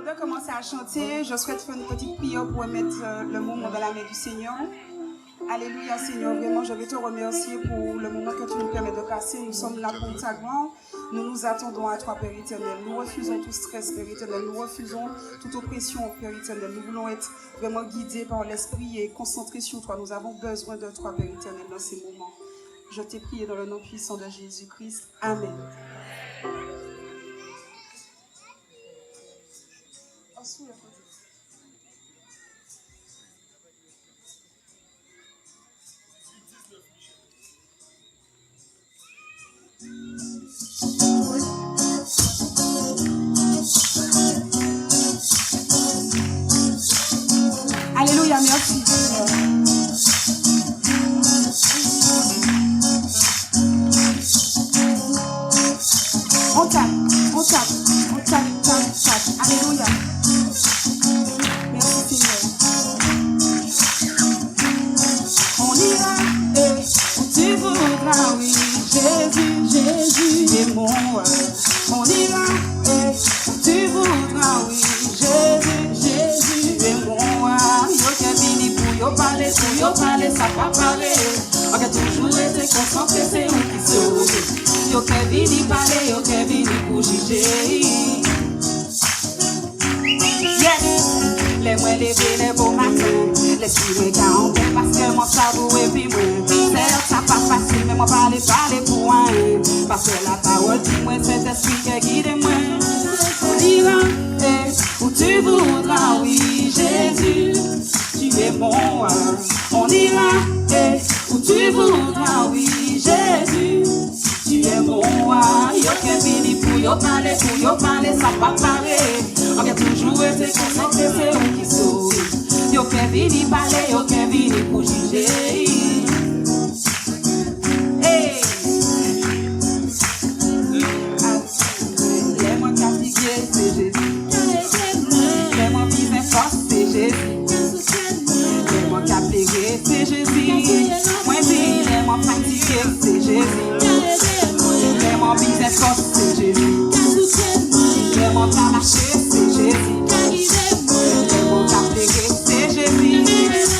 de commencer à chanter, je souhaite faire une petite prière pour mettre le moment dans la main du Seigneur. Alléluia Seigneur, vraiment je vais te remercier pour le moment que tu nous permets de passer. Nous sommes là pour ta gloire. Nous nous attendons à toi Père éternel. Nous refusons tout stress Père éternel. Nous refusons toute oppression Père éternel. Nous voulons être vraiment guidés par l'Esprit et concentrés sur toi. Nous avons besoin de toi Père éternel dans ces moments. Je t'ai prié dans le nom puissant de Jésus-Christ. Amen. Alléluia, merci. On tape. Alléluia. Merci Seigneur. On ira où tu voudras, oui, Jésus est mon roi. On ira où tu voudras, oui, Jésus est mon roi. Yo qu'est vini pour yo parler, ça va parler. On a toujours été concentré, c'est où qui sauve. Yo qu'est vini parler, yo qu'est vini pour juger. Les moins levés, les beaux matins, les suivre quand on fait parce que mon sabou et puis moi. Certes, ça pas facile, mais moi parler pour un. Parce que la parole dit moi, c'est esprit qui guide moi. On ira où tu voudras, oui, Jésus, tu es mon roi. On ira où tu voudras, oui, Jésus, tu es mon roi. Yo qui vini pour yo parler, ça va parler. On a toujours été concentré, c'est où qui sauve. Yo qui vini parler, yo qui vini pour juger. Hey. Les moins fatigués, c'est Jésus. Les moins vivants force, c'est Jésus. Les moins capérés, c'est Jésus. Moi dis, les moins fatigués, c'est Jésus. Les moins vivants force, c'est Jésus. Les moins pas marcher, c'est Jésus. Les moins capérés, c'est Jésus.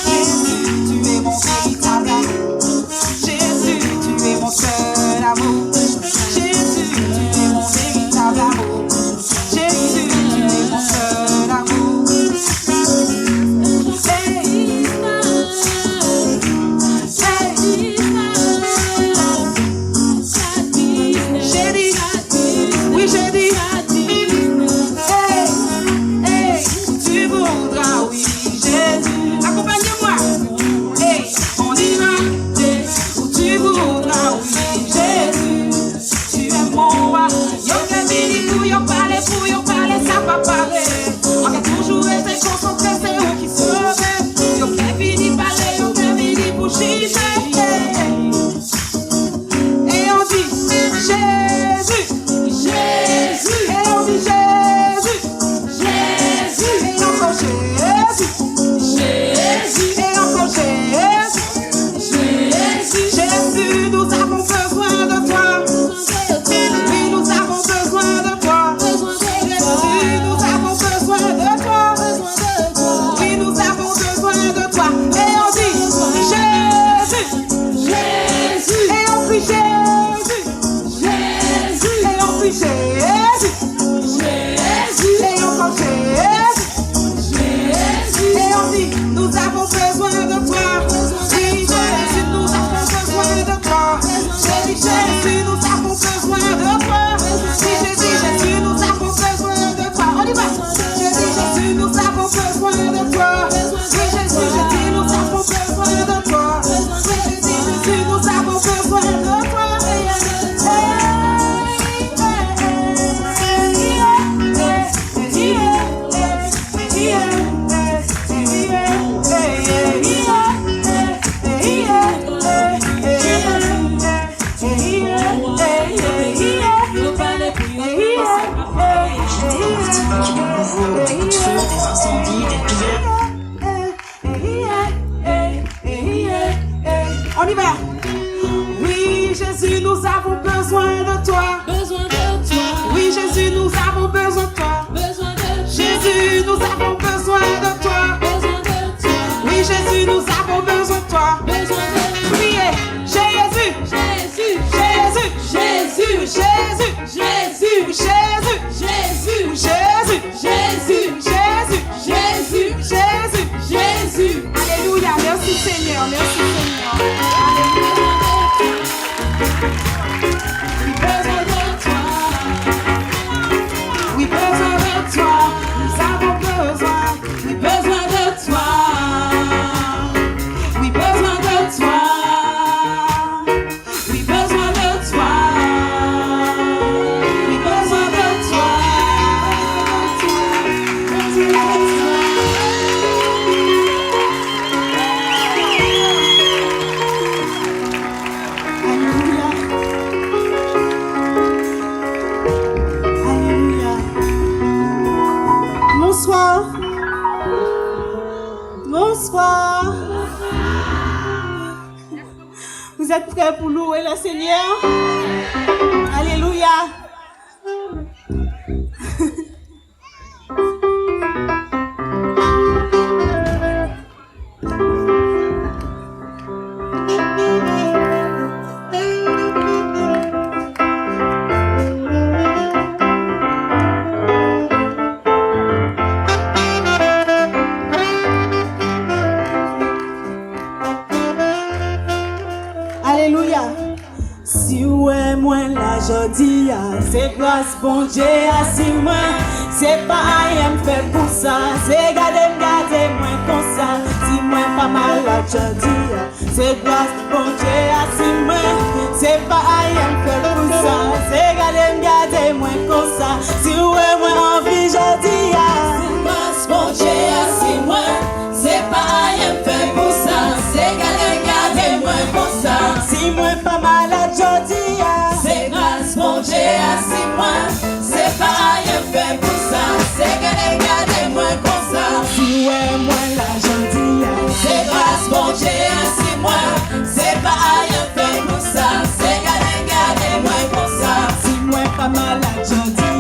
Jésus, tu es mon véritable amour. Jésus, tu es mon seul amour. Jésus, tu es mon véritable amour. Jésus, tu es mon seul amour. J'ai dit, tu voudras, oui, Jésus. Accompagnez-moi. On ira où tu voudras, oui, Jésus. Tu es mon roi. Yo que vini pour yo parler, ça va parler. On a toujours été concentré, c'est où qui sauve. Yo que vini parler, yo que vini pour chicher. Et on dit Jésus. Et on dit Jésus. Et encore Jésus. Et encore Jésus. Jésus, nous avons besoin de toi. Oui, nous avons besoin de toi. Jésus, nous avons besoin de toi. Oui, nous avons besoin de toi. Et on dit Jésus. Et on prie Jésus. Et on prie Jésus. Et encore Jésus. Et on dit, nous avons besoin de toi. Oui, Jésus, nous avons besoin de toi. J'ai dit, Jésus, nous avons besoin de toi. Oui, j'ai dit, Jésus, nous avons besoin de toi. On y va. J'ai dit, Jésus, nous avons besoin de toi. Oui, Jésus, nous avons besoin de toi. Oui, j'ai dit, Jésus, nous avons besoin de toi. On y va. Oui, Jésus, nous avons besoin de toi. Oui, Jésus, nous avons besoin de toi. Jésus, soir. Vous êtes prêts pour louer le Seigneur? Alléluia. Alléluia. Si ouais moi la jodi c'est grâce bon Dieu si moi c'est pas rien fait pour ça, c'est garder moi comme ça. Si moi pas mal la jodi c'est grâce bon Dieu si moi c'est pas rien fait pour ça, c'est garder moi comme ça. Si ouais moi envie jodi c'est grâce bon Dieu si moi c'est pas rien fait pour ça, c'est garder moi comme ça. Si moi pas mal la jodi c'est grâce mon Dieu si moi c'est pas rien fait pour ça, c'est garder moi comme ça. Si ouais moi la jodi c'est grâce mon Dieu si moi c'est pas rien fait pour ça, c'est garder moi comme ça. Si moi pas mal la jodi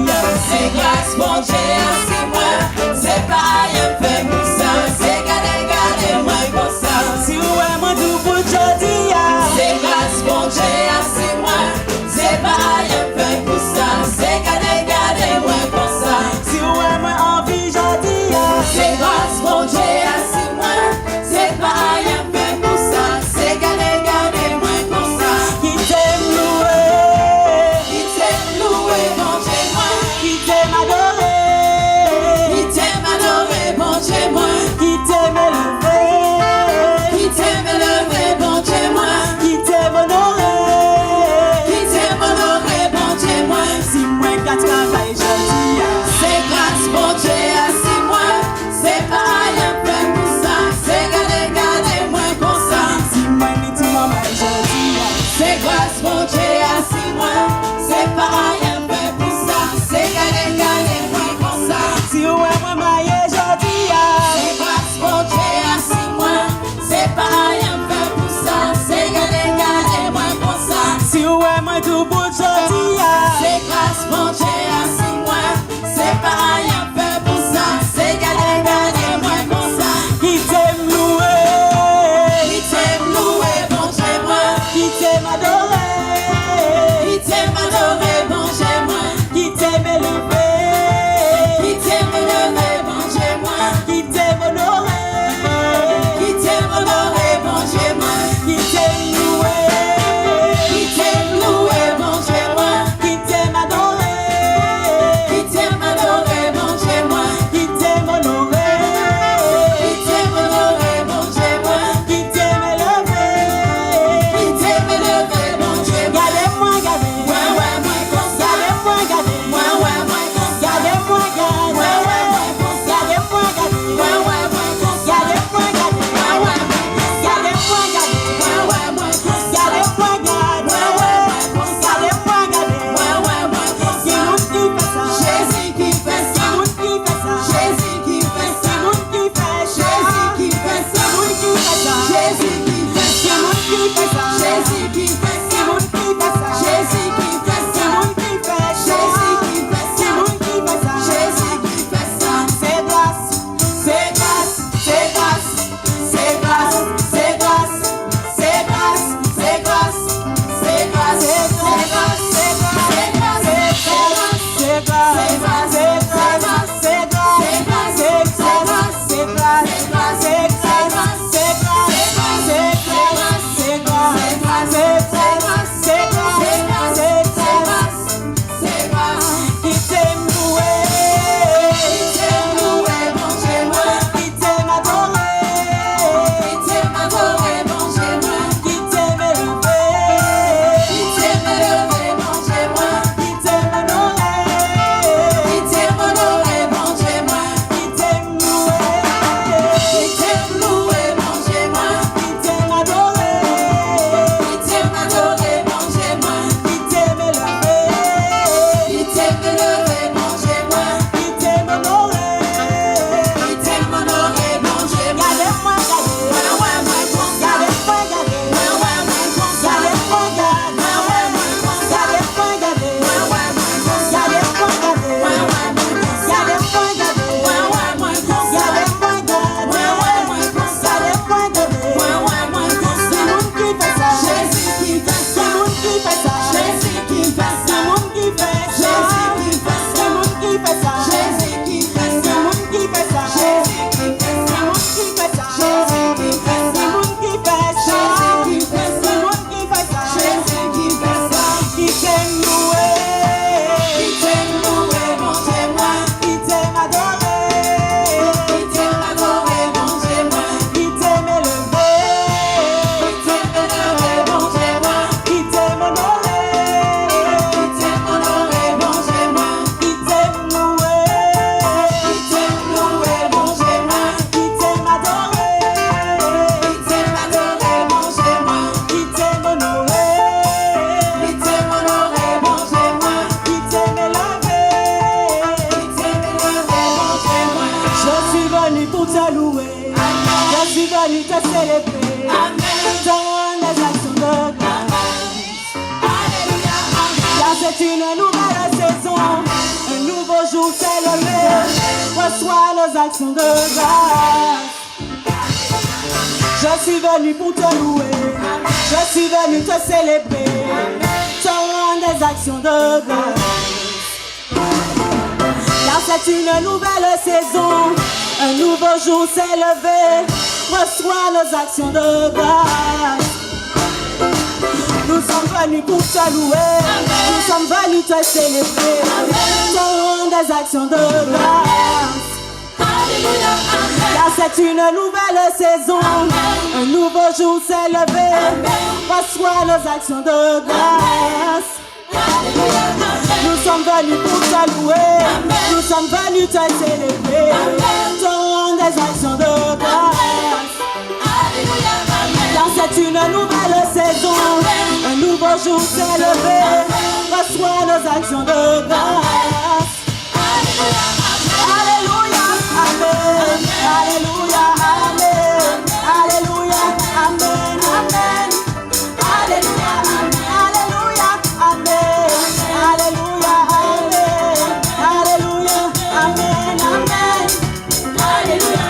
te louer. Je suis venu te célébrer. Dans les actions de grâce. Car c'est une nouvelle saison, un nouveau jour s'est levé. Reçois nos actions de grâce. Je suis venu pour te louer. Je suis venu te célébrer. Te rendre des actions de grâce. Car c'est une nouvelle saison, un nouveau jour s'est levé. Reçois nos actions de grâce. Nous sommes venus pour te louer. Nous sommes venus te célébrer. Te rendre des actions de grâce. Car c'est une nouvelle saison, un nouveau jour s'est levé. Reçois nos actions de grâce. Nous sommes venus pour te louer. Nous sommes venus te célébrer. Te rendre des actions de grâce. Car c'est une nouvelle saison, un nouveau jour s'est levé. Reçois nos actions de grâce. Alléluia, amen. Alléluia, amen. Alléluia, amen, amen. Alléluia, alléluia, amen. Alléluia, amen. Alléluia, amen, amen. Alléluia,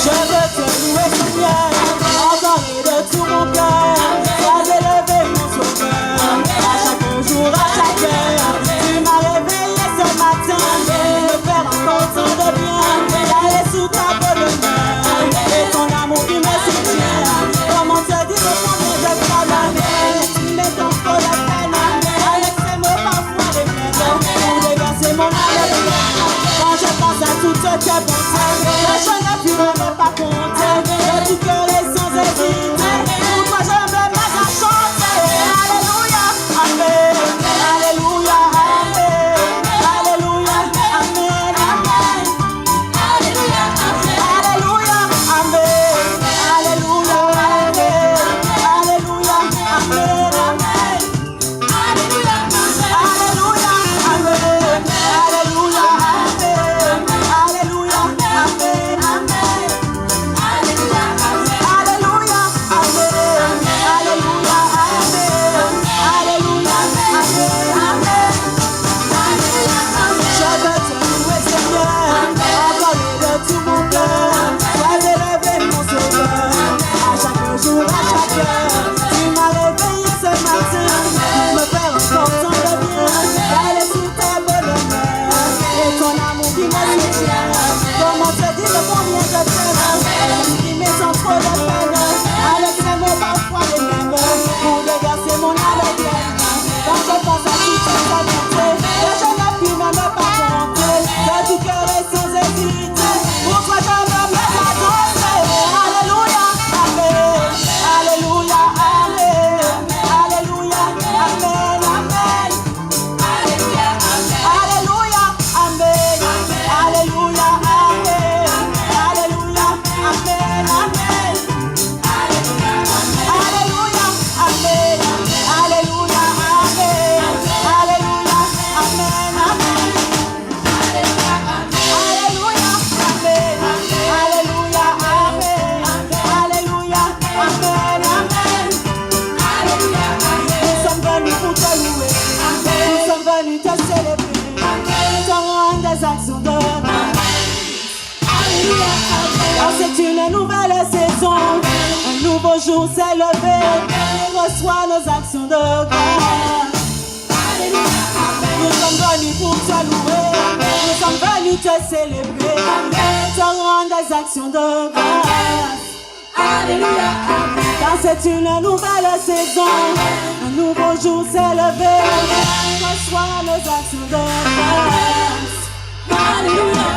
je veux te louer, Seigneur, encore et de tout mon cœur. Sois élevé, mon sauveur, à chaque jour, à chaque heure. Tu m'as réveillé ce matin, me faire encore tant de bien. D'aller sous ta bonne main, et ton amour qui me soutient. Comment te dire combien je travaille, tu mets ton faux la peine. Avec ces mots parfois les mêmes, pour déverser mon âme. Quand je pense à toutes tes bontés, je ne puis même pas compter. De tout cœur et sans hésiter, pour toi je me mets à chanter. Alléluia, amen. Alléluia, amen. Alléluia, amen, amen. Alléluia, amen. Alléluia, amen. Alléluia, amen, amen. Alléluia, amen. Alléluia, amen. Alléluia, amen, amen. Alléluia, amen. Alléluia, amen. Alléluia, amen, amen. Je veux te louer, Seigneur, encore et de tout mon cœur. Sois élevé, mon sauveur, à chaque jour, à chaque heure. Tu m'as réveillé ce matin, pour me faire encore tant de bien. D'aller sous ta bonne main, et ton amour qui me soutient. Comment te dire combien je t'aime, qui met sans trop de peine. Avec ces mots parfois les mêmes, pour déverser mon âme pleine. Quand je pense à toute ta bonté, que je ne puis même pas compter. De tout cœur et sans hésiter, pour toi je me mets à danser. Alléluia, amen. Alléluia, amen. Alléluia, amen, amen. Alléluia, amen. Alléluia, amen. Alléluia, amen, amen. Alléluia, amen. Alléluia, amen. Alléluia, amen, amen. Alléluia, amen. Alléluia, amen. Alléluia, amen, amen. Nous sommes venus pour te louer. Nous sommes venus te célébrer. Te rendre des actions de grâce. Car c'est une nouvelle saison, un nouveau jour s'est levé. Reçois nos actions de grâce. Nous sommes venus pour te louer. Nous sommes venus te célébrer. Te rendre des actions de grâce. Car c'est une nouvelle saison, un nouveau jour s'est levé. Reçois nos actions de grâce. Alléluia,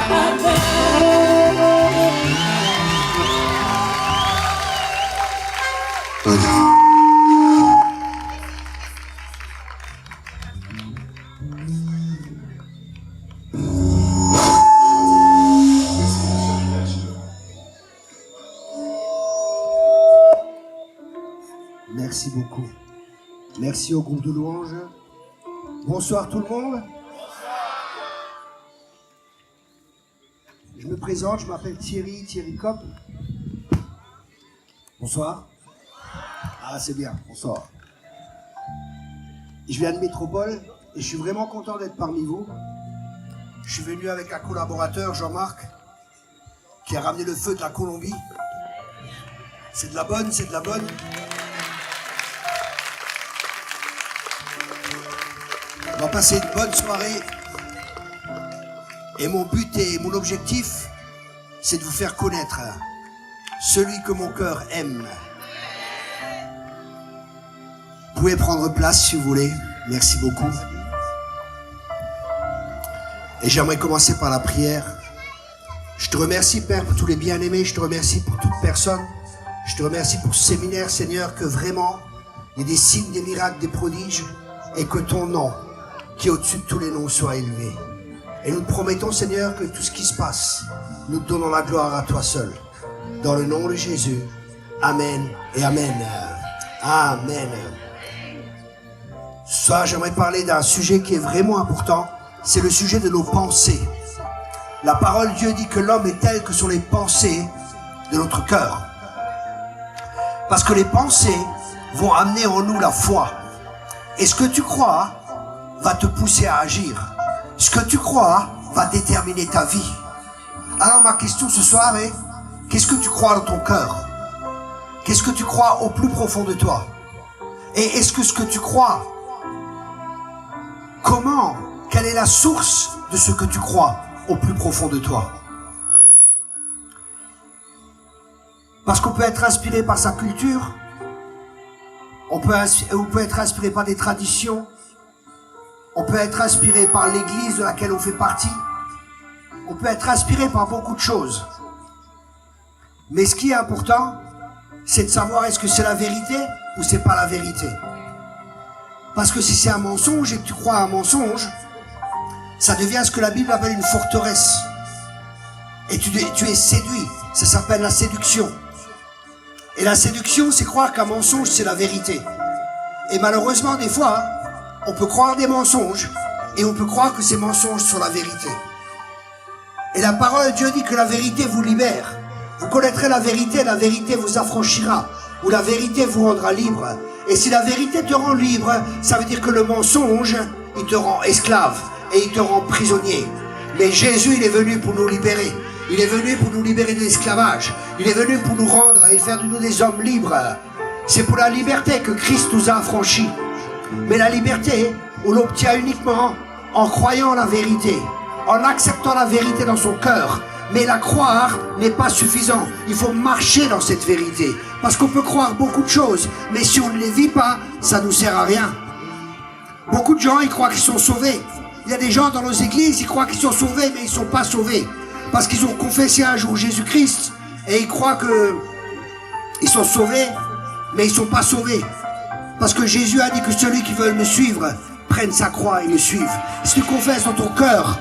Merci beaucoup. Merci au groupe de louanges. Bonsoir tout le monde. Je me présente, je m'appelle Thierry Kopp. Bonsoir. Ah, c'est bien, bonsoir. Je viens de Métropole et je suis vraiment content d'être parmi vous. Je suis venu avec un collaborateur, Jean-Marc, qui a ramené le feu de la Colombie. C'est de la bonne, c'est de la bonne. On va passer une bonne soirée. Et mon but et mon objectif, c'est de vous faire connaître celui que mon cœur aime. Vous pouvez prendre place si vous voulez. Merci beaucoup. Et j'aimerais commencer par la prière. Je te remercie, Père, pour tous les bien-aimés. Je te remercie pour toute personne. Je te remercie pour ce séminaire, Seigneur, que vraiment, il y ait des signes, des miracles, des prodiges, et que ton nom, qui est au-dessus de tous les noms, soit élevé. Et nous te promettons, Seigneur, que tout ce qui se passe, nous te donnons la gloire à toi seul. Dans le nom de Jésus. Amen et Amen. Amen. Ce soir, j'aimerais parler d'un sujet qui est vraiment important. C'est le sujet de nos pensées. La parole de Dieu dit que l'homme est tel que sont les pensées de notre cœur. Parce que les pensées vont amener en nous la foi. Et ce que tu crois va te pousser à agir. Ce que tu crois va déterminer ta vie. Alors ma question ce soir est, qu'est-ce que tu crois dans ton cœur? Qu'est-ce que tu crois au plus profond de toi? Et est-ce que ce que tu crois, comment, quelle est la source de ce que tu crois au plus profond de toi? Parce qu'on peut être inspiré par sa culture, on peut être inspiré par des traditions, on peut être inspiré par l'église de laquelle on fait partie, on peut être inspiré par beaucoup de choses. Mais ce qui est important, c'est de savoir est-ce que c'est la vérité ou c'est pas la vérité. Parce que si c'est un mensonge et que tu crois à un mensonge, ça devient ce que la Bible appelle une forteresse. Et tu es séduit. Ça s'appelle la séduction. Et la séduction, c'est croire qu'un mensonge, c'est la vérité. Et malheureusement, des fois, on peut croire des mensonges et on peut croire que ces mensonges sont la vérité. Et la parole de Dieu dit que la vérité vous libère. Vous connaîtrez la vérité vous affranchira. Ou la vérité vous rendra libre. Et si la vérité te rend libre, ça veut dire que le mensonge, il te rend esclave et il te rend prisonnier. Mais Jésus, il est venu pour nous libérer. Il est venu pour nous libérer de l'esclavage. Il est venu pour nous rendre et faire de nous des hommes libres. C'est pour la liberté que Christ nous a affranchis. Mais la liberté, on l'obtient uniquement en croyant la vérité, en acceptant la vérité dans son cœur. Mais la croire n'est pas suffisant. Il faut marcher dans cette vérité. Parce qu'on peut croire beaucoup de choses, mais si on ne les vit pas, ça ne nous sert à rien. Beaucoup de gens, ils croient qu'ils sont sauvés. Il y a des gens dans nos églises, ils croient qu'ils sont sauvés, mais ils ne sont pas sauvés. Parce qu'ils ont confessé un jour Jésus-Christ, et ils croient qu'ils sont sauvés, mais ils ne sont pas sauvés. Parce que Jésus a dit que celui qui veut me suivre, prenne sa croix et le suive. Si tu confesses dans ton cœur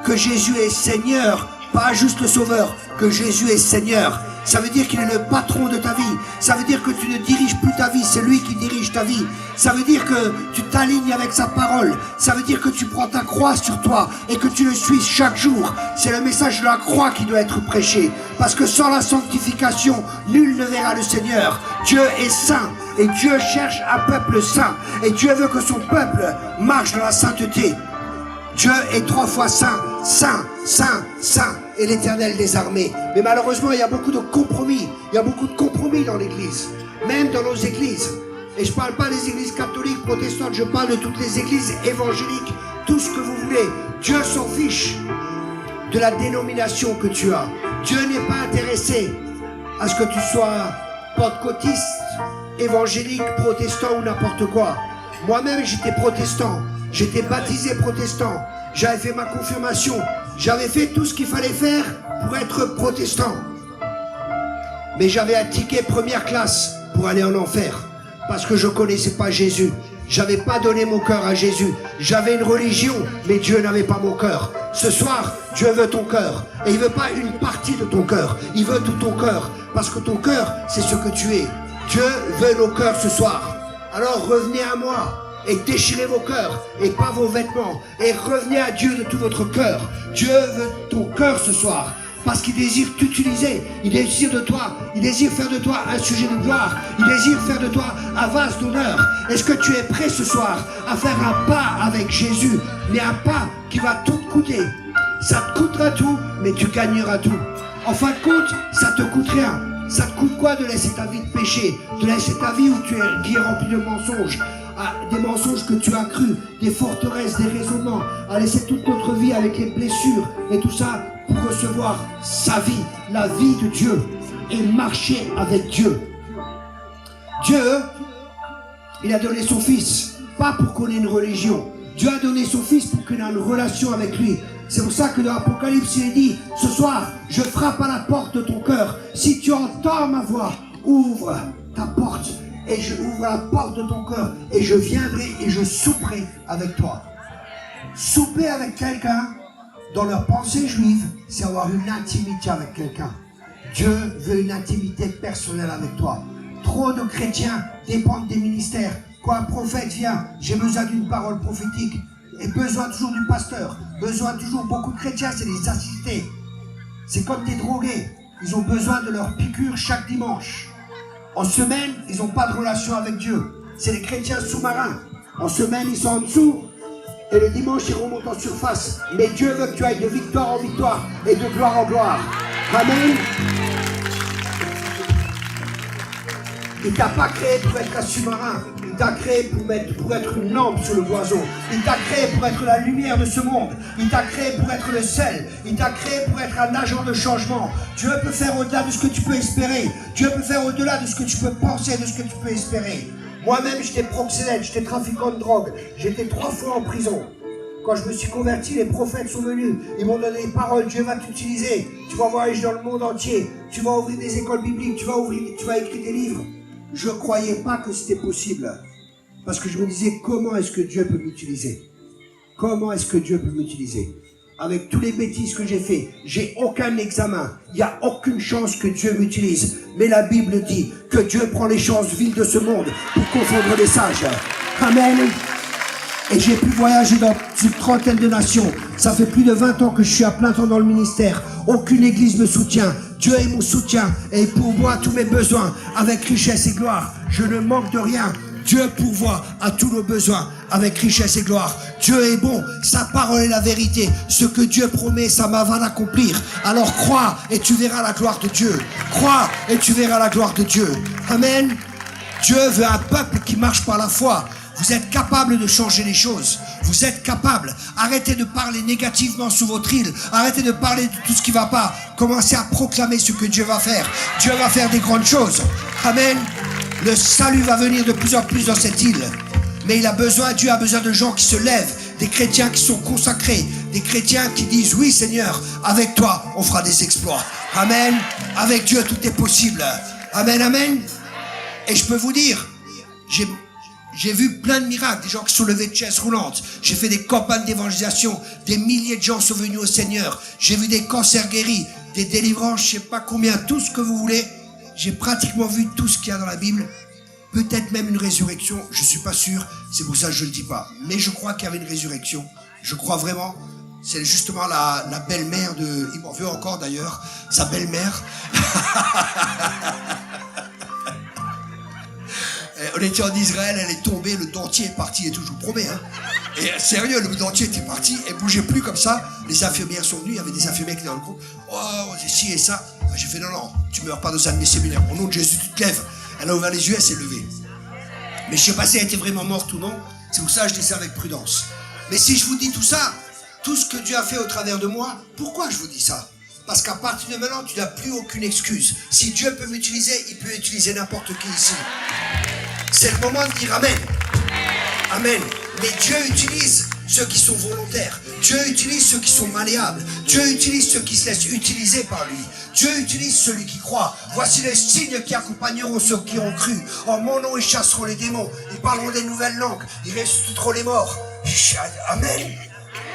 que Jésus est Seigneur, pas juste le Sauveur, que Jésus est Seigneur, ça veut dire qu'il est le patron de ta vie. Ça veut dire que tu ne diriges plus ta vie, c'est lui qui dirige ta vie. Ça veut dire que tu t'alignes avec sa parole. Ça veut dire que tu prends ta croix sur toi et que tu le suis chaque jour. C'est le message de la croix qui doit être prêché. Parce que sans la sanctification, nul ne verra le Seigneur. Dieu est saint et Dieu cherche un peuple saint. Et Dieu veut que son peuple marche dans la sainteté. Dieu est 3 fois saint, saint, saint, saint, et l'Éternel des armées. Mais malheureusement, il y a beaucoup de compromis. Il y a beaucoup de compromis dans l'Église, même dans nos églises. Et je ne parle pas des églises catholiques, protestantes, je parle de toutes les églises évangéliques, tout ce que vous voulez. Dieu s'en fiche de la dénomination que tu as. Dieu n'est pas intéressé à ce que tu sois pentecôtiste, évangélique, protestant ou n'importe quoi. Moi-même, j'étais protestant. J'étais baptisé protestant, j'avais fait ma confirmation, j'avais fait tout ce qu'il fallait faire pour être protestant. Mais j'avais un ticket première classe pour aller en enfer, parce que je ne connaissais pas Jésus. J'avais pas donné mon cœur à Jésus. J'avais une religion, mais Dieu n'avait pas mon cœur. Ce soir, Dieu veut ton cœur. Et il veut pas une partie de ton cœur, il veut tout ton cœur. Parce que ton cœur, c'est ce que tu es. Dieu veut nos cœurs ce soir. Alors revenez à moi. Et déchirez vos cœurs et pas vos vêtements et revenez à Dieu de tout votre cœur. Dieu veut ton cœur ce soir. Parce qu'il désire t'utiliser. Il désire de toi. Il désire faire de toi un sujet de gloire. Il désire faire de toi un vase d'honneur. Est-ce que tu es prêt ce soir à faire un pas avec Jésus, mais un pas qui va tout te coûter? Ça te coûtera tout, mais tu gagneras tout. En fin de compte, ça te coûte rien. Ça te coûte quoi de laisser ta vie de péché, de laisser ta vie où qui est remplie de mensonges, des mensonges que tu as crus, des forteresses, des raisonnements, à laisser toute notre vie avec les blessures et tout ça pour recevoir sa vie, la vie de Dieu et marcher avec Dieu. Dieu, il a donné son Fils, pas pour qu'on ait une religion. Dieu a donné son Fils pour qu'on ait une relation avec lui. C'est pour ça que dans l'Apocalypse, il est dit, ce soir, je frappe à la porte de ton cœur. Si tu entends ma voix, ouvre ta porte et je ouvre la porte de ton cœur et je viendrai et je souperai avec toi. Souper avec quelqu'un, dans leur pensée juive, c'est avoir une intimité avec quelqu'un. Dieu veut une intimité personnelle avec toi. Trop de chrétiens dépendent des ministères. Quand un prophète vient, j'ai besoin d'une parole prophétique. Et besoin toujours du pasteur, besoin toujours beaucoup de chrétiens, c'est des assistés. C'est comme des drogués, ils ont besoin de leur piqûre chaque dimanche. En semaine, ils n'ont pas de relation avec Dieu. C'est les chrétiens sous-marins. En semaine, ils sont en dessous, et le dimanche, ils remontent en surface. Mais Dieu veut que tu ailles de victoire en victoire, et de gloire en gloire. Amen. Il t'a pas créé pour être un sous-marin. Il t'a créé pour être une lampe sur le boiseau. Il t'a créé pour être la lumière de ce monde. Il t'a créé pour être le sel. Il t'a créé pour être un agent de changement. Dieu peut faire au-delà de ce que tu peux espérer. Dieu peut faire au-delà de ce que tu peux penser, de ce que tu peux espérer. Moi-même, j'étais proxénète, j'étais trafiquant de drogue. J'étais 3 fois en prison. Quand je me suis converti, les prophètes sont venus. Ils m'ont donné des paroles. Dieu va t'utiliser. Tu vas voyager dans le monde entier. Tu vas ouvrir des écoles bibliques. Tu vas écrire des livres. Je ne croyais pas que c'était possible. Parce que je me disais, comment est-ce que Dieu peut m'utiliser? Comment est-ce que Dieu peut m'utiliser? Avec tous les bêtises que j'ai fait, j'ai aucun examen. Il n'y a aucune chance que Dieu m'utilise. Mais la Bible dit que Dieu prend les chances viles de ce monde pour confondre les sages. Amen. Et j'ai pu voyager dans une 30aine de nations. Ça fait plus de 20 ans que je suis à plein temps dans le ministère. Aucune église me soutient. Dieu est mon soutien et pourvoit tous mes besoins avec richesse et gloire. Je ne manque de rien. Dieu pourvoit à tous nos besoins avec richesse et gloire. Dieu est bon, sa parole est la vérité. Ce que Dieu promet, ça va l'accomplir. Alors crois et tu verras la gloire de Dieu. Crois et tu verras la gloire de Dieu. Amen. Dieu veut un peuple qui marche par la foi. Vous êtes capable de changer les choses. Vous êtes capable. Arrêtez de parler négativement sur votre île. Arrêtez de parler de tout ce qui ne va pas. Commencez à proclamer ce que Dieu va faire. Dieu va faire des grandes choses. Amen. Le salut va venir de plus en plus dans cette île. Mais Dieu a besoin de gens qui se lèvent. Des chrétiens qui sont consacrés. Des chrétiens qui disent, oui Seigneur, avec toi, on fera des exploits. Amen. Avec Dieu, tout est possible. Amen, amen. Et je peux vous dire, j'ai vu plein de miracles, des gens qui sont levés de chaises roulantes. J'ai fait des campagnes d'évangélisation. Des milliers de gens sont venus au Seigneur. J'ai vu des cancers guéris, des délivrances, je sais pas combien, tout ce que vous voulez. J'ai pratiquement vu tout ce qu'il y a dans la Bible. Peut-être même une résurrection, je suis pas sûr. C'est pour ça que je le dis pas. Mais je crois qu'il y avait une résurrection. Je crois vraiment. C'est justement la belle-mère de... Il m'en veut encore d'ailleurs. Sa belle-mère. On était en Israël, elle est tombée, le dentier est parti et tout, je vous promets. Hein. Et sérieux, le dentier était parti, elle bougeait plus comme ça. Les infirmières sont venues, il y avait des infirmières qui étaient dans le groupe. Oh, c'est ci et ça. J'ai fait non, tu meurs pas dans un de mes séminaires. Au nom de Jésus, tu te lèves. Elle a ouvert les yeux, elle s'est levée. Mais je sais pas si elle était vraiment morte ou non. C'est pour ça que je dis ça avec prudence. Mais si je vous dis tout ça, tout ce que Dieu a fait au travers de moi, pourquoi je vous dis ça? Parce qu'à partir de maintenant, tu n'as plus aucune excuse. Si Dieu peut m'utiliser, il peut utiliser n'importe qui ici. C'est le moment de dire Amen. Amen. Mais Dieu utilise ceux qui sont volontaires. Dieu utilise ceux qui sont malléables. Dieu utilise ceux qui se laissent utiliser par lui. Dieu utilise celui qui croit. Voici les signes qui accompagneront ceux qui ont cru. En mon nom, ils chasseront les démons. Ils parleront des nouvelles langues. Ils ressusciteront les morts. Amen.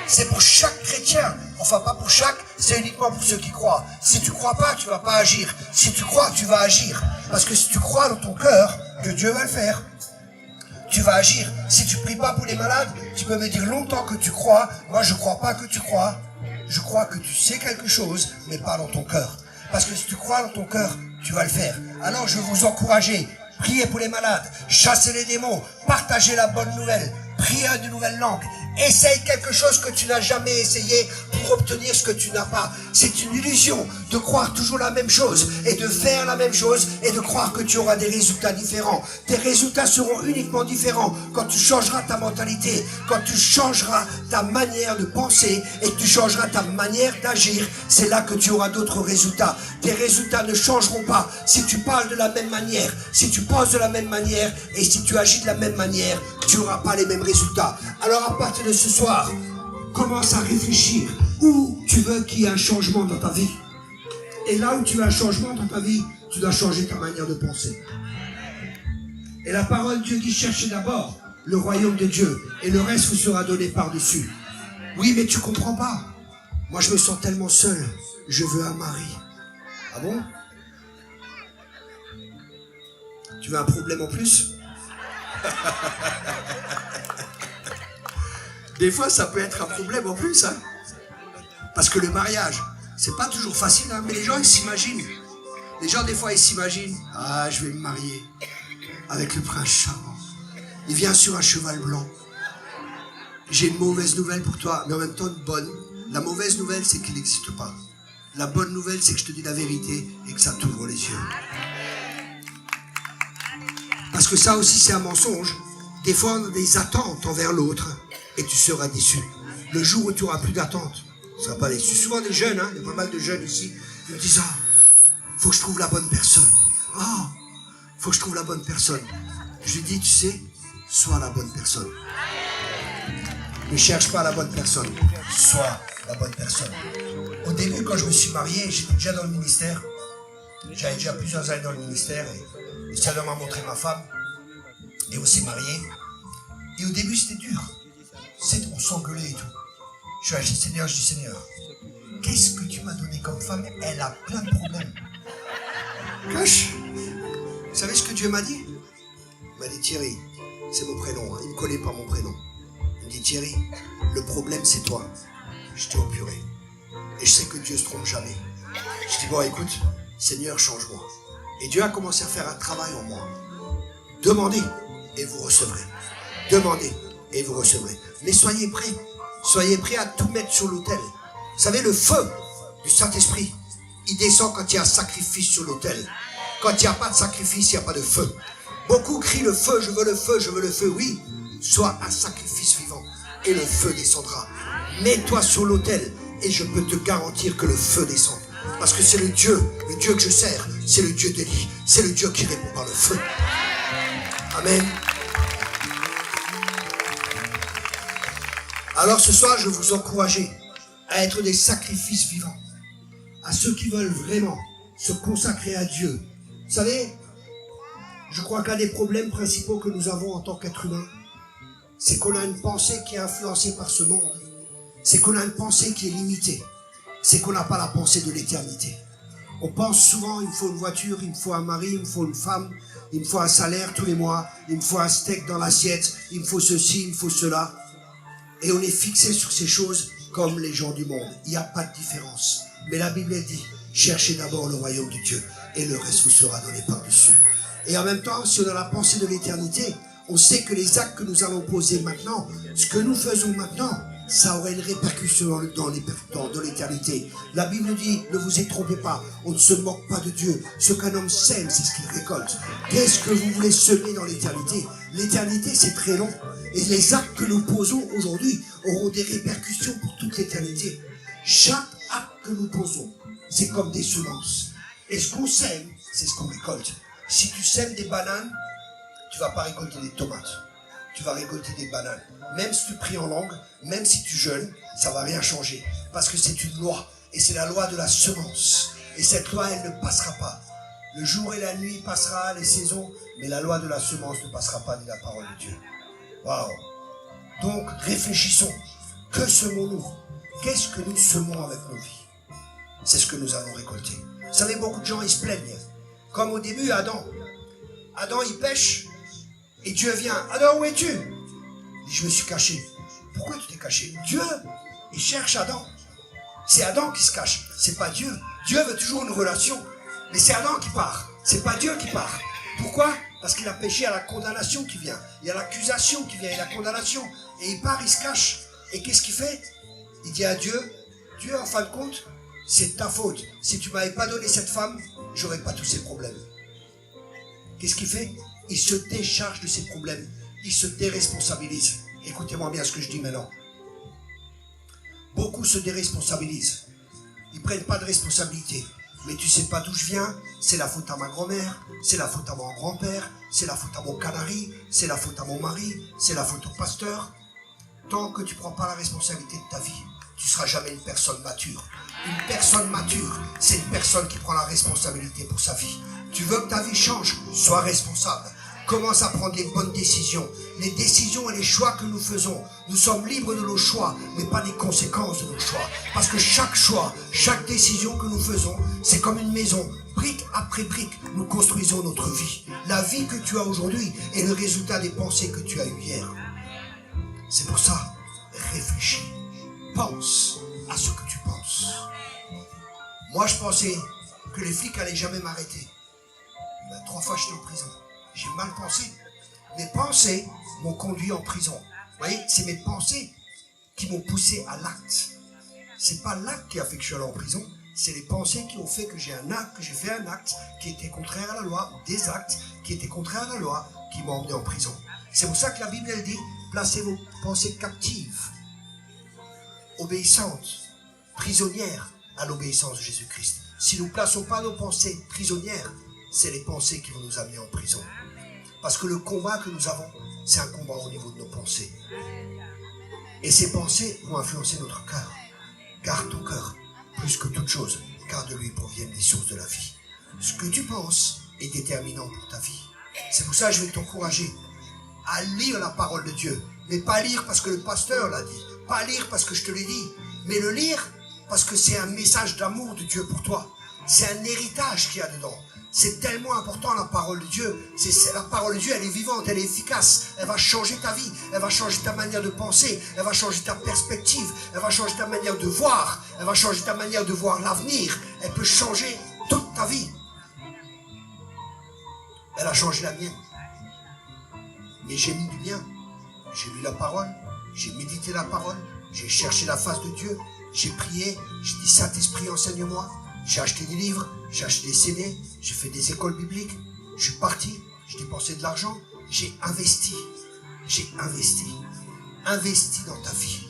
C'est pour chaque chrétien. Enfin, pas pour chaque, c'est uniquement pour ceux qui croient. Si tu crois pas, tu vas pas agir. Si tu crois, tu vas agir. Parce que si tu crois dans ton cœur que Dieu va le faire, tu vas agir. Si tu pries pas pour les malades, tu peux me dire longtemps que tu crois. Moi, je crois pas que tu crois. je crois que tu sais quelque chose, mais pas dans ton cœur. Parce que si tu crois dans ton cœur, tu vas le faire. Alors je vais vous encourager. Priez pour les malades, chassez les démons, partagez la bonne nouvelle, priez de nouvelles langues. Essaye quelque chose que tu n'as jamais essayé pour obtenir ce que tu n'as pas. C'est une illusion de croire toujours la même chose et de faire la même chose et de croire que tu auras des résultats différents. Tes résultats seront uniquement différents quand tu changeras ta mentalité, quand tu changeras ta manière de penser et que tu changeras ta manière d'agir. C'est là que tu auras d'autres résultats. Tes résultats ne changeront pas si tu parles de la même manière, si tu penses de la même manière et si tu agis de la même manière. Tu n'auras pas les mêmes résultats. Alors à partir de ce soir, commence à réfléchir où tu veux qu'il y ait un changement dans ta vie. Et là où tu as un changement dans ta vie, tu dois changer ta manière de penser. Et la parole de Dieu dit, cherchez d'abord le royaume de Dieu et le reste vous sera donné par-dessus. Oui, mais tu comprends pas. Moi, je me sens tellement seul. Je veux un mari. Ah bon? Tu veux un problème en plus? Des fois, ça peut être un problème en plus, hein. Parce que le mariage, c'est pas toujours facile, hein, mais les gens, ils s'imaginent. Les gens, des fois, ils s'imaginent. Ah, je vais me marier avec le prince charmant. Il vient sur un cheval blanc. J'ai une mauvaise nouvelle pour toi, mais en même temps une bonne. La mauvaise nouvelle, c'est qu'il n'existe pas. La bonne nouvelle, c'est que je te dis la vérité et que ça t'ouvre les yeux. Parce que ça aussi, c'est un mensonge. Des fois, on a des attentes envers l'autre et tu seras déçu. Le jour où tu n'auras plus d'attente, tu ne seras pas déçu. Souvent des jeunes, hein, il y a pas mal de jeunes ici, ils me disent « Ah, faut que je trouve la bonne personne. Ah, faut que je trouve la bonne personne. » Je lui dis, tu sais, sois la bonne personne. Ne cherche pas la bonne personne, sois la bonne personne. Au début, quand je me suis marié, j'étais déjà dans le ministère. J'avais déjà plusieurs années dans le ministère et le Seigneur m'a montré ma femme et on s'est mariés. Et au début, c'était dur. On s'engueulait et tout. Je suis allé chez le Seigneur, je dis Seigneur, qu'est-ce que tu m'as donné comme femme? Elle a plein de problèmes. Cache. Vous savez ce que Dieu m'a dit? Il m'a dit Thierry, c'est mon prénom, hein. Il me connaît par mon prénom. Il me dit Thierry, le problème c'est toi. Je t'ai épuré. Et je sais que Dieu ne se trompe jamais. Je dis bon écoute, Seigneur change-moi. Et Dieu a commencé à faire un travail en moi. Demandez et vous recevrez. Demandez et vous recevrez. Mais soyez prêts. Soyez prêts à tout mettre sur l'autel. Vous savez, le feu du Saint-Esprit, il descend quand il y a un sacrifice sur l'autel. Quand il n'y a pas de sacrifice, il n'y a pas de feu. Beaucoup crient le feu, je veux le feu, je veux le feu. Oui, sois un sacrifice vivant et le feu descendra. Mets-toi sur l'autel et je peux te garantir que le feu descend. Parce que c'est le Dieu que je sers, c'est le Dieu d'Élie, c'est le Dieu qui répond par le feu. Amen. Alors ce soir, je veux vous encourager à être des sacrifices vivants. À ceux qui veulent vraiment se consacrer à Dieu. Vous savez, je crois qu'un des problèmes principaux que nous avons en tant qu'être humain, c'est qu'on a une pensée qui est influencée par ce monde. C'est qu'on a une pensée qui est limitée. C'est qu'on n'a pas la pensée de l'éternité. On pense souvent, il me faut une voiture, il me faut un mari, il me faut une femme, il me faut un salaire tous les mois, il me faut un steak dans l'assiette, il me faut ceci, il me faut cela. Et on est fixé sur ces choses comme les gens du monde. Il n'y a pas de différence. Mais la Bible dit, cherchez d'abord le royaume de Dieu et le reste vous sera donné par-dessus. Et en même temps, si on a la pensée de l'éternité, on sait que les actes que nous allons poser maintenant, ce que nous faisons maintenant, ça aurait une répercussion dans l'éternité. La Bible dit, ne vous y trompez pas, on ne se moque pas de Dieu. Ce qu'un homme sème, c'est ce qu'il récolte. Qu'est-ce que vous voulez semer dans l'éternité? L'éternité, c'est très long. Et les actes que nous posons aujourd'hui auront des répercussions pour toute l'éternité. Chaque acte que nous posons, c'est comme des semences. Et ce qu'on sème, c'est ce qu'on récolte. Si tu sèmes des bananes, tu ne vas pas récolter des tomates. Tu vas récolter des bananes. Même si tu pries en langue, même si tu jeûnes, ça ne va rien changer. Parce que c'est une loi. Et c'est la loi de la semence. Et cette loi, elle ne passera pas. Le jour et la nuit passera, les saisons, mais la loi de la semence ne passera pas, ni la parole de Dieu. Waouh! Donc, réfléchissons. Que semons-nous? Qu'est-ce que nous semons avec nos vies? C'est ce que nous allons récolter. Vous savez, beaucoup de gens, ils se plaignent. Comme au début, Adam. Adam, il pêche. Et Dieu vient. Adam, où es-tu? Il dit, je me suis caché. Pourquoi tu t'es caché? Dieu, il cherche Adam. C'est Adam qui se cache, c'est pas Dieu. Dieu veut toujours une relation, mais c'est Adam qui part, c'est pas Dieu qui part. Pourquoi? Parce qu'il a péché, à la condamnation qui vient. Il y a l'accusation qui vient, et la condamnation. Et il part, il se cache. Et qu'est-ce qu'il fait? Il dit à Dieu, Dieu, en fin de compte, c'est ta faute. Si tu m'avais pas donné cette femme, j'aurais pas tous ces problèmes. Qu'est-ce qu'il fait? Il se décharge de ses problèmes. Il se déresponsabilise. Écoutez-moi bien ce que je dis maintenant. Beaucoup se déresponsabilisent. Ils prennent pas de responsabilité. Mais tu sais pas d'où je viens, c'est la faute à ma grand-mère, c'est la faute à mon grand-père, c'est la faute à mon canari, c'est la faute à mon mari, c'est la faute au pasteur. Tant que tu prends pas la responsabilité de ta vie, tu seras jamais une personne mature. Une personne mature, c'est une personne qui prend la responsabilité pour sa vie. Tu veux que ta vie change, sois responsable. Commence à prendre les bonnes décisions. Les décisions et les choix que nous faisons, nous sommes libres de nos choix, mais pas des conséquences de nos choix. Parce que chaque choix, chaque décision que nous faisons, c'est comme une maison. Brique après brique, nous construisons notre vie. La vie que tu as aujourd'hui est le résultat des pensées que tu as eues hier. C'est pour ça, réfléchis. Pense à ce que tu penses. Moi, je pensais que les flics allaient jamais m'arrêter. 3 fois, j'étais en prison. J'ai mal pensé. Mes pensées m'ont conduit en prison. Vous voyez, c'est mes pensées qui m'ont poussé à l'acte. C'est pas l'acte qui a fait que je suis allé en prison, c'est les pensées qui ont fait que j'ai fait un acte qui était contraire à la loi, ou des actes qui étaient contraires à la loi, qui m'ont emmené en prison. C'est pour ça que la Bible, elle dit, placez vos pensées captives, obéissantes, prisonnières à l'obéissance de Jésus-Christ. Si nous ne plaçons pas nos pensées prisonnières, c'est les pensées qui vont nous amener en prison. Parce que le combat que nous avons, c'est un combat au niveau de nos pensées. Et ces pensées vont influencer notre cœur. Garde ton cœur, plus que toute chose, car de lui proviennent les sources de la vie. Ce que tu penses est déterminant pour ta vie. C'est pour ça que je vais t'encourager à lire la parole de Dieu. Mais pas lire parce que le pasteur l'a dit. Pas lire parce que je te l'ai dit. Mais le lire parce que c'est un message d'amour de Dieu pour toi. C'est un héritage qu'il y a dedans. C'est tellement important la parole de Dieu. La parole de Dieu, elle est vivante, elle est efficace. Elle va changer ta vie, elle va changer ta manière de penser, elle va changer ta perspective, elle va changer ta manière de voir, elle va changer ta manière de voir l'avenir. Elle peut changer toute ta vie. Elle a changé la mienne. Mais j'ai mis du bien. J'ai lu la parole, j'ai médité la parole, j'ai cherché la face de Dieu, j'ai prié, j'ai dit Saint-Esprit, enseigne-moi. J'ai acheté des livres, j'ai acheté des CD, j'ai fait des écoles bibliques, je suis parti, j'ai dépensé de l'argent, j'ai investi. J'ai investi. Investis dans ta vie.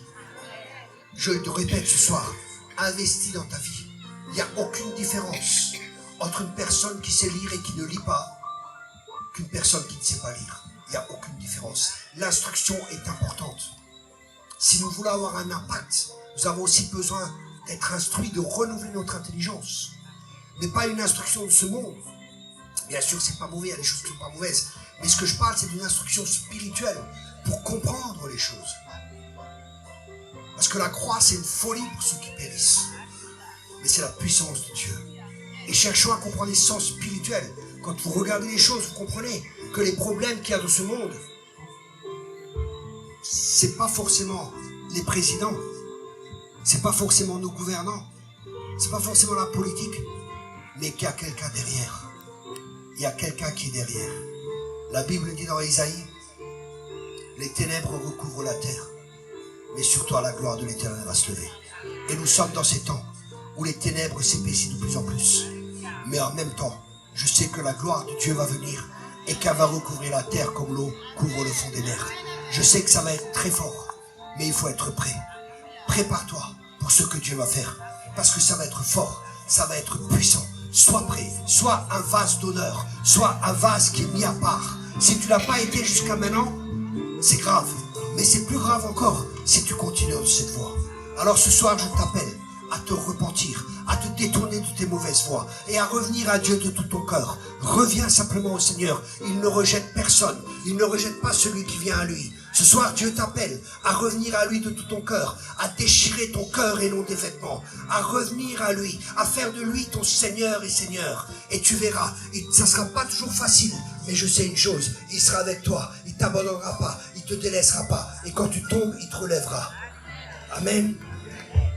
Je te répète ce soir, investis dans ta vie. Il n'y a aucune différence entre une personne qui sait lire et qui ne lit pas qu'une personne qui ne sait pas lire. Il n'y a aucune différence. L'instruction est importante. Si nous voulons avoir un impact, nous avons aussi besoin d'être instruits, de renouveler notre intelligence. Mais pas une instruction de ce monde. Bien sûr, c'est pas mauvais, il y a des choses qui ne sont pas mauvaises. Mais ce que je parle, c'est d'une instruction spirituelle pour comprendre les choses. Parce que la croix, c'est une folie pour ceux qui périssent. Mais c'est la puissance de Dieu. Et cherchons à comprendre les sens spirituels. Quand vous regardez les choses, vous comprenez que les problèmes qu'il y a dans ce monde, c'est pas forcément les présidents, c'est pas forcément nos gouvernants, c'est pas forcément la politique, mais qu'il y a quelqu'un derrière. Il y a quelqu'un qui est derrière. La Bible dit dans Isaïe, les ténèbres recouvrent la terre, mais sur toi la gloire de l'Éternel va se lever. Et nous sommes dans ces temps où les ténèbres s'épaississent de plus en plus. Mais en même temps, je sais que la gloire de Dieu va venir et qu'elle va recouvrir la terre comme l'eau couvre le fond des mers. Je sais que ça va être très fort, mais il faut être prêt. Prépare-toi pour ce que Dieu va faire, parce que ça va être fort, ça va être puissant. Sois prêt, sois un vase d'honneur, sois un vase qui est mis à part. Si tu n'as pas été jusqu'à maintenant, c'est grave, mais c'est plus grave encore si tu continues dans cette voie. Alors ce soir, je t'appelle à te repentir, à te détourner de tes mauvaises voies et à revenir à Dieu de tout ton cœur. Reviens simplement au Seigneur. Il ne rejette personne. Il ne rejette pas celui qui vient à lui. Ce soir, Dieu t'appelle à revenir à lui de tout ton cœur, à déchirer ton cœur et non des vêtements, à revenir à lui, à faire de lui ton Seigneur et Seigneur. Et tu verras, ça ne sera pas toujours facile, mais je sais une chose, il sera avec toi, il ne t'abandonnera pas, il ne te délaissera pas. Et quand tu tombes, il te relèvera. Amen.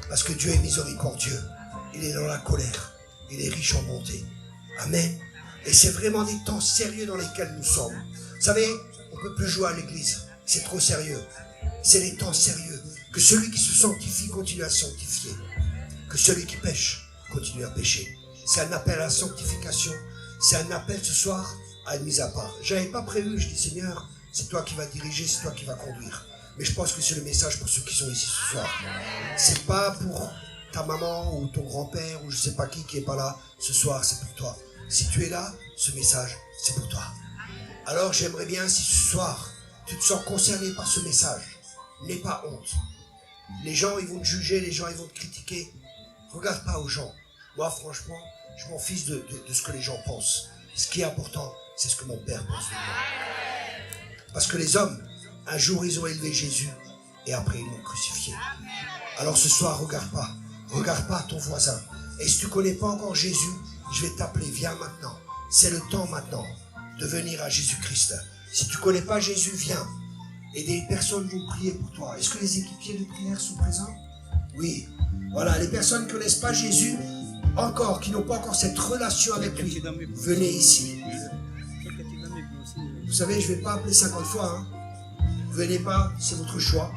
Parce que Dieu est miséricordieux. Il est dans la colère. Il est riche en bonté. Amen. Et c'est vraiment des temps sérieux dans lesquels nous sommes. Vous savez, on ne peut plus jouer à l'église. C'est trop sérieux. C'est des temps sérieux. Que celui qui se sanctifie continue à sanctifier. Que celui qui pêche continue à pécher. C'est un appel à la sanctification. C'est un appel ce soir à une mise à part. Je n'avais pas prévu, je dis Seigneur, c'est toi qui vas diriger, c'est toi qui vas conduire. Mais je pense que c'est le message pour ceux qui sont ici ce soir. C'est pas pour ta maman ou ton grand-père ou je sais pas qui est pas là ce soir, c'est pour toi. Si tu es là, ce message, c'est pour toi. Alors j'aimerais bien si ce soir, tu te sens concerné par ce message, n'aie pas honte. Les gens, ils vont te juger, les gens, ils vont te critiquer. Regarde pas aux gens. Moi, franchement, je m'en fiche de ce que les gens pensent. Ce qui est important, c'est ce que mon Père pense de moi. Parce que les hommes, un jour, ils ont élevé Jésus et après, ils l'ont crucifié. Alors ce soir, regarde pas ton voisin. Et si tu ne connais pas encore Jésus, je vais t'appeler, viens maintenant. C'est le temps maintenant de venir à Jésus-Christ. Si tu ne connais pas Jésus, viens. Et des personnes vont prier pour toi. Est-ce que les équipiers de prière sont présents? Oui. Voilà, les personnes qui ne connaissent pas Jésus, encore, qui n'ont pas encore cette relation avec lui, venez ici. Vous savez, je ne vais pas appeler 50 fois. Hein. Venez pas, c'est votre choix.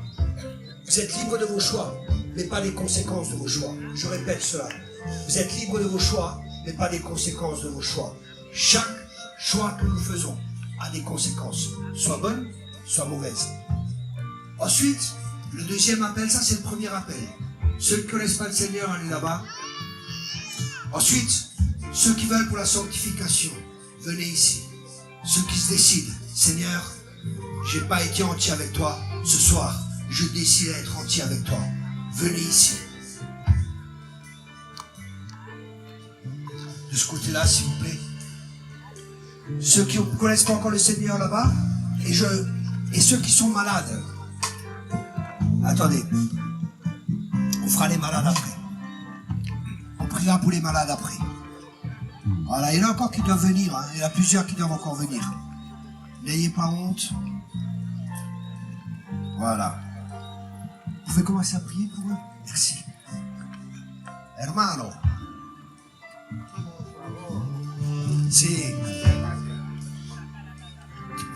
Vous êtes libre de vos choix, mais pas des conséquences de vos choix. Je répète cela. Vous êtes libre de vos choix, mais pas des conséquences de vos choix. Chaque choix que nous faisons a des conséquences, soit bonnes, soit mauvaises. Ensuite, le deuxième appel, ça c'est le premier appel. Ceux qui ne connaissent pas le Seigneur, allez là-bas. Ensuite, ceux qui veulent pour la sanctification, venez ici. Ceux qui se décident, Seigneur, j'ai pas été entier avec toi. Ce soir, je décide d'être entier avec toi. Venez ici. De ce côté-là, s'il vous plaît. Ceux qui ne connaissent pas encore le Seigneur là-bas, et ceux qui sont malades. Attendez. On fera les malades après. On priera pour les malades après. Voilà, il y en a encore qui doivent venir. Hein. Il y en a plusieurs qui doivent encore venir. N'ayez pas honte. Voilà. Vous pouvez commencer à prier pour eux? Merci. Hermano. Si.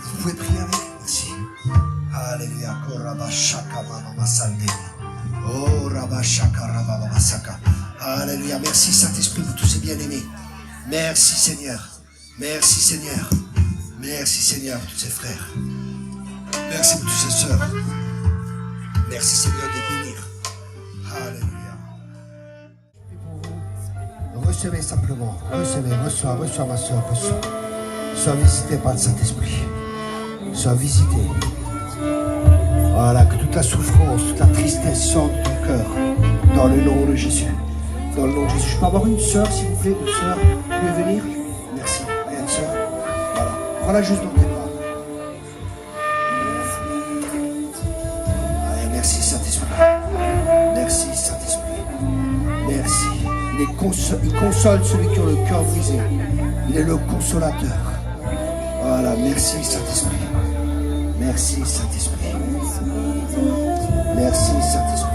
Vous pouvez prier avec? Merci. Alléluia. Oh, Rabashaka, Rababasaka. Alléluia. Merci Saint-Esprit pour tous ces bien-aimés. Merci Seigneur. Merci Seigneur. Merci Seigneur pour tous ces frères. Merci pour toutes ces sœurs. Merci Seigneur de bénir. Alléluia. Recevez simplement. Recevez, reçois ma soeur, reçois. Sois visité par le Saint-Esprit. Sois visité. Voilà, que toute la souffrance, toute la tristesse sorte de ton cœur. Dans le nom de Jésus. Dans le nom de Jésus. Je peux avoir une sœur, s'il vous plaît, une sœur. Vous pouvez venir? Merci. Allez, une sœur. Voilà. Prends-la juste dans tes bras. Allez, merci Saint-Esprit. Merci Saint-Esprit. Merci. Il console celui qui a le cœur brisé. Il est le consolateur. Voilà, merci Saint-Esprit. Merci Saint-Esprit. Merci Saint-Esprit.